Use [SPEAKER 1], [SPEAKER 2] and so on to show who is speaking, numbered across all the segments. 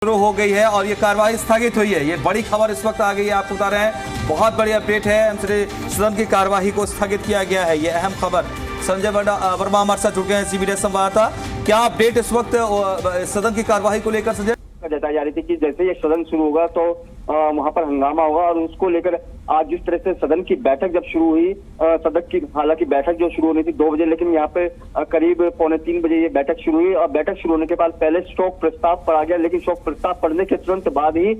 [SPEAKER 1] शुरू हो गई है और ये कार्रवाई स्थगित हुई है। ये बड़ी खबर इस वक्त आ गई है, आपको बता रहे हैं। बहुत बड़ी अपडेट है, सदन की कार्यवाही को स्थगित किया गया है। ये अहम खबर। संजय वर्मा हमारे साथ जुड़ गए हैं, सीबीडी संवाददाता। क्या अपडेट इस वक्त सदन की कार्यवाही को लेकर संजय?
[SPEAKER 2] जताई जा रही थी कि जैसे ये सदन शुरू होगा तो वहां पर हंगामा होगा और उसको लेकर आज जिस तरह से सदन की बैठक जब शुरू हुई, सदन की हालांकि बैठक जो शुरू होनी थी 2 बजे, लेकिन यहाँ पे करीब 2:45 बजे ये बैठक शुरू हुई और बैठक शुरू होने के बाद पहले शोक प्रस्ताव पढ़ा गया, लेकिन शोक प्रस्ताव पढ़ने के तुरंत बाद ही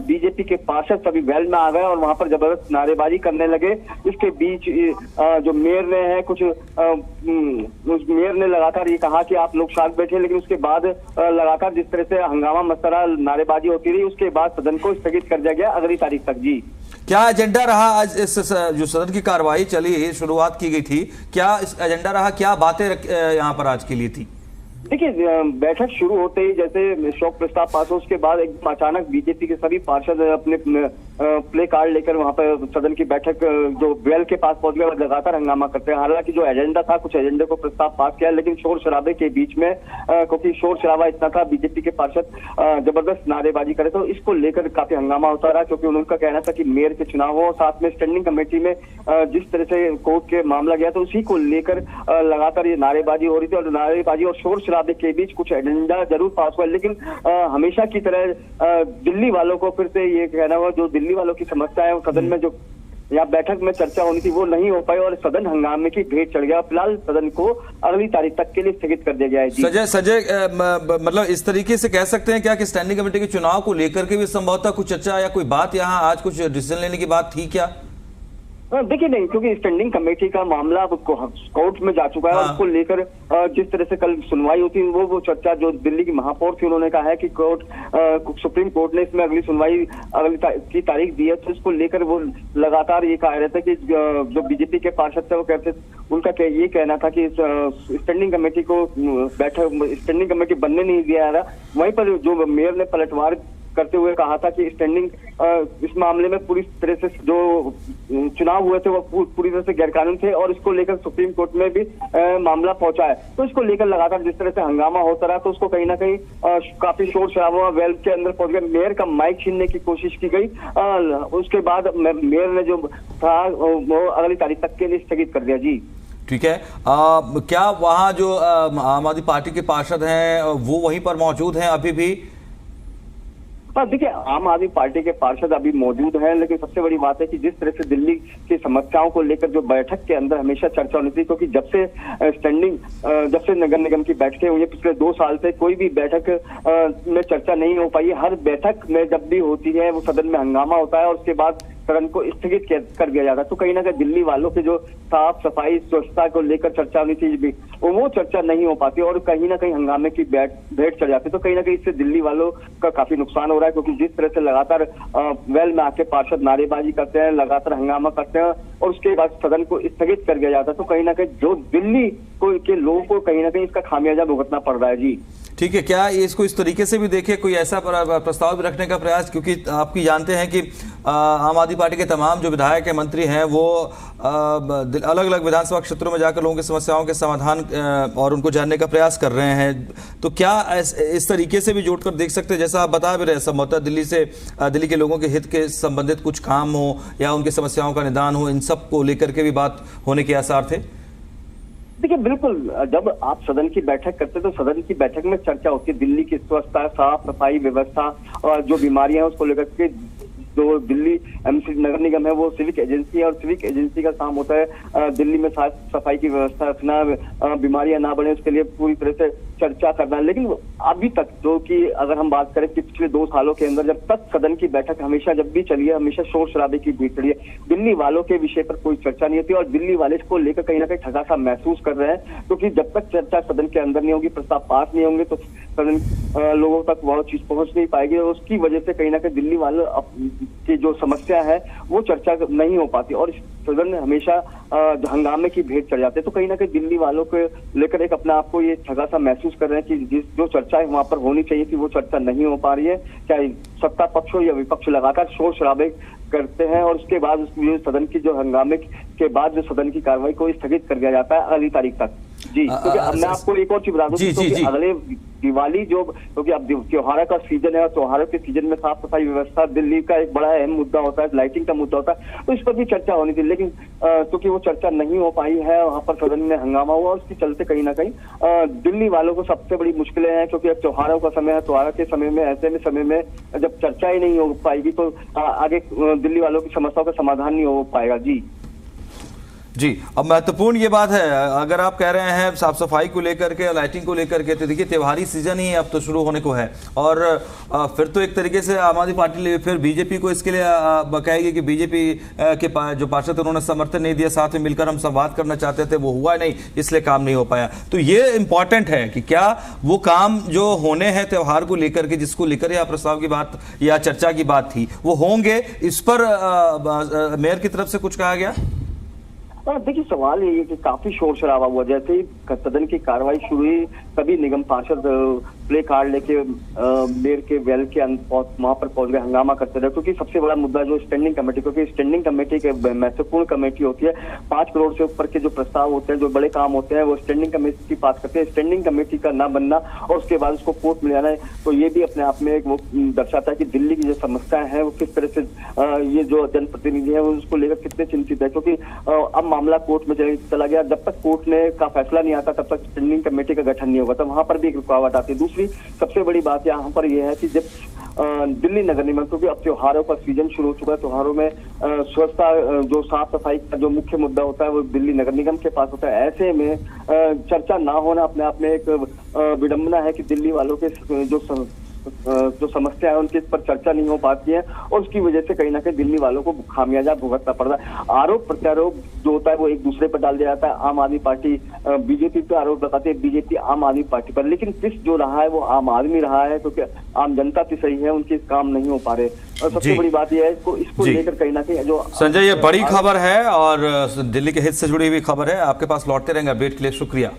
[SPEAKER 2] बीजेपी के पार्षद सभी वेल में आ गए और वहां पर जबरदस्त नारेबाजी करने लगे। इसके बीच जो मेयर ने है कुछ उस मेयर ने लगातार ये कहा कि आप लोग शांत बैठे, लेकिन उसके बाद लगातार जिस तरह से हंगामा मसला नारेबाजी होती रही, उसके बाद सदन को स्थगित कर दिया गया अगली तारीख तक। जी,
[SPEAKER 1] क्या एजेंडा रहा आज इस जो सदन की कार्यवाही चली, शुरुआत की गई थी, क्या इस एजेंडा रहा, क्या बातें यहाँ पर आज के लिए थी?
[SPEAKER 2] देखिए, बैठक शुरू होते ही जैसे शोक प्रस्ताव पास हो, उसके बाद एकदम अचानक बीजेपी के सभी पार्षद अपने प्ले कार्ड लेकर वहां पर सदन की बैठक जो वेल के पास पहुंच गए और लगातार हंगामा करते हैं। हालांकि जो एजेंडा था, कुछ एजेंडे को प्रस्ताव पास किया, लेकिन शोर शराबे के बीच में क्योंकि शोर शराबा इतना था, बीजेपी के पार्षद जबरदस्त नारेबाजी करे तो इसको लेकर काफी हंगामा होता रहा, क्योंकि उनका कहना था कि मेयर के चुनाव हो, साथ में स्टैंडिंग कमेटी में जिस तरह से कोर्ट के मामला गया तो उसी को लेकर लगातार ये नारेबाजी हो रही थी और नारेबाजी और शोर शराबे के बीच कुछ एजेंडा जरूर पास हुआ, लेकिन हमेशा की तरह दिल्ली वालों को फिर से ये कहना हुआ, जो दिल्ली वालों की समस्या है वो सदन में जो या बैठक में चर्चा होनी थी वो नहीं हो पाई और सदन हंगामे की भेंट चढ़ गया। फिलहाल सदन को अगली तारीख तक के लिए स्थगित कर दिया गया है।
[SPEAKER 1] सजय मतलब इस तरीके से कह सकते हैं क्या कि स्टैंडिंग कमेटी के चुनाव को लेकर के भी संभवतः कुछ चर्चा या कोई बात यहाँ आज कुछ डिसीजन लेने की बात थी क्या?
[SPEAKER 2] देखिए नहीं, क्योंकि स्टैंडिंग कमेटी का मामला कोर्ट में जा चुका है और उसको लेकर जिस तरह से कल सुनवाई होती है वो चर्चा जो दिल्ली की महापौर थी उन्होंने कहा है कि सुप्रीम कोर्ट ने इसमें अगली सुनवाई की तारीख दी है, तो इसको लेकर वो लगातार ये कह रहे थे कि जो बीजेपी के पार्षद थे वो कहते उनका ये कहना था कि स्टैंडिंग कमेटी को स्टैंडिंग कमेटी बनने नहीं दिया जा रहा। वहीं पर जो मेयर ने पलटवार करते हुए कहा था कि स्टैंडिंग इस मामले में पूरी तरह से जो चुनाव हुए थे वो पूरी तरह से गैरकानूनी थे और इसको लेकर सुप्रीम कोर्ट में भी मामला पहुंचा है। तो इसको लेकर लगातार जिस तरह से हंगामा होता रहा तो उसको कहीं ना कहीं काफी शोर शराबा वेल के अंदर पहुंच गया। मेयर का माइक छीनने की कोशिश की गई, उसके बाद मेयर ने जो था वो अगली तारीख तक के लिए स्थगित कर दिया। जी
[SPEAKER 1] ठीक है। क्या वहाँ जो आम आदमी पार्टी के पार्षद हैं वो वहीं पर मौजूद हैं अभी भी?
[SPEAKER 2] देखिए, आम आदमी पार्टी के पार्षद अभी मौजूद हैं, लेकिन सबसे बड़ी बात है कि जिस तरह से दिल्ली की समस्याओं को लेकर जो बैठक के अंदर हमेशा चर्चा होनी थी, क्योंकि जब से नगर निगम की बैठकें हुई पिछले 2 साल से कोई भी बैठक में चर्चा नहीं हो पाई। हर बैठक में जब भी होती है वो सदन में हंगामा होता है और उसके बाद सदन को स्थगित कर दिया जाता है। तो कहीं ना कहीं दिल्ली वालों के जो साफ सफाई स्वच्छता को लेकर चर्चा होनी थी वो चर्चा नहीं हो पाती और कहीं ना कहीं हंगामे की भेंट चढ़ जाती। तो कहीं ना कहीं इससे दिल्ली वालों का काफी नुकसान हो रहा है, क्योंकि जिस तरह से लगातार वेल में आके पार्षद नारेबाजी करते हैं, लगातार हंगामा करते हैं और उसके बाद सदन को स्थगित कर दिया जाता है, तो कहीं ना कहीं जो दिल्ली के लोगों को कहीं ना कहीं इसका खामियाजा भुगतना पड़ रहा है। जी
[SPEAKER 1] ठीक है। क्या इसको इस तरीके से भी देखे, कोई ऐसा प्रस्ताव भी रखने का प्रयास, क्योंकि आपकी जानते हैं कि आम आदमी पार्टी के तमाम जो विधायक हैं, मंत्री हैं, वो अलग अलग विधानसभा क्षेत्रों में जाकर लोगों की समस्याओं के समाधान और उनको जानने का प्रयास कर रहे हैं। तो क्या इस तरीके से भी जोड़कर देख सकते हैं, जैसा आप बता भी रहे, संभवतः दिल्ली के लोगों के हित के संबंधित कुछ काम हो या उनकी समस्याओं का निदान हो, इन सब को लेकर के भी बात होने के आसार थे?
[SPEAKER 2] देखिए, बिल्कुल, जब आप सदन की बैठक करते तो सदन की बैठक में चर्चा होती है दिल्ली की स्वच्छता, साफ सफाई व्यवस्था और जो बीमारियां हैं उसको लेकर के। जो दिल्ली एमसी नगर निगम है वो सिविक एजेंसी है और सिविक एजेंसी का काम होता है दिल्ली में साफ सफाई की व्यवस्था रखना, बीमारियां ना बढ़े उसके लिए पूरी तरह से चर्चा करना। लेकिन अभी तक जो कि अगर हम बात करें कि पिछले 2 सालों के अंदर जब तक सदन की बैठक हमेशा जब भी चली है, हमेशा शोर शराबे की भेंट चढ़ी है। दिल्ली वालों के विषय पर कोई चर्चा नहीं होती और दिल्ली वाले इसको लेकर कहीं ना कहीं ठगा सा महसूस कर रहे हैं, क्योंकि जब तक चर्चा सदन के अंदर नहीं होगी, प्रस्ताव पास नहीं होंगे तो सदन लोगों तक वह चीज पहुंच नहीं पाएगी और उसकी वजह से कहीं ना कहीं दिल्ली वाले की जो समस्या है वो चर्चा नहीं हो पाती और सदन में हमेशा हंगामे की भेंट चढ़ जाते हैं। तो कहीं ना कहीं दिल्ली वालों को लेकर एक अपने आप को ये ठगा सा महसूस कर रहे हैं कि जो चर्चा है वहां पर होनी चाहिए थी वो चर्चा नहीं हो पा रही है। चाहे सत्ता पक्ष हो या विपक्ष लगातार शोर शराबे करते हैं और उसके बाद सदन की जो हंगामे के बाद जो सदन की कार्रवाई को स्थगित कर दिया जाता है अगली तारीख तक। जी, क्योंकि अब मैं आपको एक और चीज बता दूं कि अगले दिवाली जो, क्योंकि अब त्योहारों का सीजन है और त्योहारों के सीजन में साफ सफाई व्यवस्था दिल्ली का एक बड़ा अहम मुद्दा होता है, लाइटिंग का मुद्दा होता है, तो इस पर भी चर्चा होनी थी, लेकिन क्योंकि वो चर्चा नहीं हो पाई है, वहां पर सदन में हंगामा हुआ, उसके चलते कहीं ना कहीं दिल्ली वालों को सबसे बड़ी मुश्किलें हैं, क्योंकि अब त्योहारों का समय है, त्योहारों के समय में ऐसे में समय में जब चर्चा ही नहीं हो पाएगी तो आगे दिल्ली वालों की समस्याओं का समाधान नहीं हो पाएगा।
[SPEAKER 1] जी, अब महत्वपूर्ण ये बात है, अगर आप कह रहे हैं साफ सफाई को लेकर के, लाइटिंग को लेकर के, तो देखिए त्योहारी सीजन ही अब तो शुरू होने को है, और फिर तो एक तरीके से आम आदमी पार्टी फिर बीजेपी को इसके लिए कहेगी कि बीजेपी के जो पार्षद उन्होंने समर्थन नहीं दिया, साथ में मिलकर हम संवाद करना चाहते थे, वो हुआ नहीं, इसलिए काम नहीं हो पाया। तो ये इंपॉर्टेंट है कि क्या वो काम जो होने हैं त्योहार को लेकर के, जिसको लेकर यह प्रस्ताव की बात या चर्चा की बात थी, वो होंगे, इस पर मेयर की तरफ से कुछ कहा गया?
[SPEAKER 2] देखिए, सवाल ये है कि काफी शोर शराबा हुआ, जैसे ही सदन की कार्रवाई शुरू हुई सभी निगम पार्षद प्ले कार्ड लेके मेयर के वेल के वहां पर पहुंच गए, हंगामा करते रहे, क्योंकि सबसे बड़ा मुद्दा जो स्टैंडिंग कमेटी, क्योंकि स्टैंडिंग कमेटी के महत्वपूर्ण कमेटी होती है, 5 करोड़ से ऊपर के जो प्रस्ताव होते हैं, जो बड़े काम होते हैं, वो स्टैंडिंग कमेटी पास करते हैं। स्टैंडिंग कमेटी का ना बनना और उसके बाद उसको कोर्ट में जाना है, तो ये भी अपने आप में एक वो दर्शाता है कि दिल्ली की जो समस्याएं हैं वो किस तरह से ये जो जनप्रतिनिधि है वो उसको लेकर कितने चिंतित है, क्योंकि अब मामला कोर्ट में चला गया, जब तक कोर्ट ने का फैसला नहीं आता तब तक स्टैंडिंग कमेटी का गठन नहीं होगा, तो वहां पर भी एक रुकावट आती है। दूसरी सबसे बड़ी बात यहाँ पर यह है कि जब दिल्ली नगर निगम, क्योंकि अब त्योहारों का सीजन शुरू हो चुका है, त्योहारों में स्वच्छता जो साफ सफाई का जो मुख्य मुद्दा होता है वो दिल्ली नगर निगम के पास होता है, ऐसे में चर्चा ना होना अपने आप में एक विडंबना है कि दिल्ली वालों के जो समस्या है उनके इस पर चर्चा नहीं हो पाती है, और उसकी वजह से कहीं ना कहीं दिल्ली वालों को खामियाजा भुगतना पड़ता है। आरोप प्रत्यारोप जो होता है वो एक दूसरे पर डाल दिया जाता है, आम आदमी पार्टी बीजेपी पर आरोप लगाती है, बीजेपी आम आदमी पार्टी पर, लेकिन पिस जो रहा है वो आम आदमी रहा है, क्योंकि आम जनता की सही है, उनके काम नहीं हो पा रहे। और सबसे बड़ी बात यह है इसको लेकर कहीं ना कहीं जो
[SPEAKER 1] संजय, ये बड़ी खबर है और दिल्ली के हित से जुड़ी हुई खबर है, आपके पास लौटते रहेंगे अपडेट के लिए, शुक्रिया।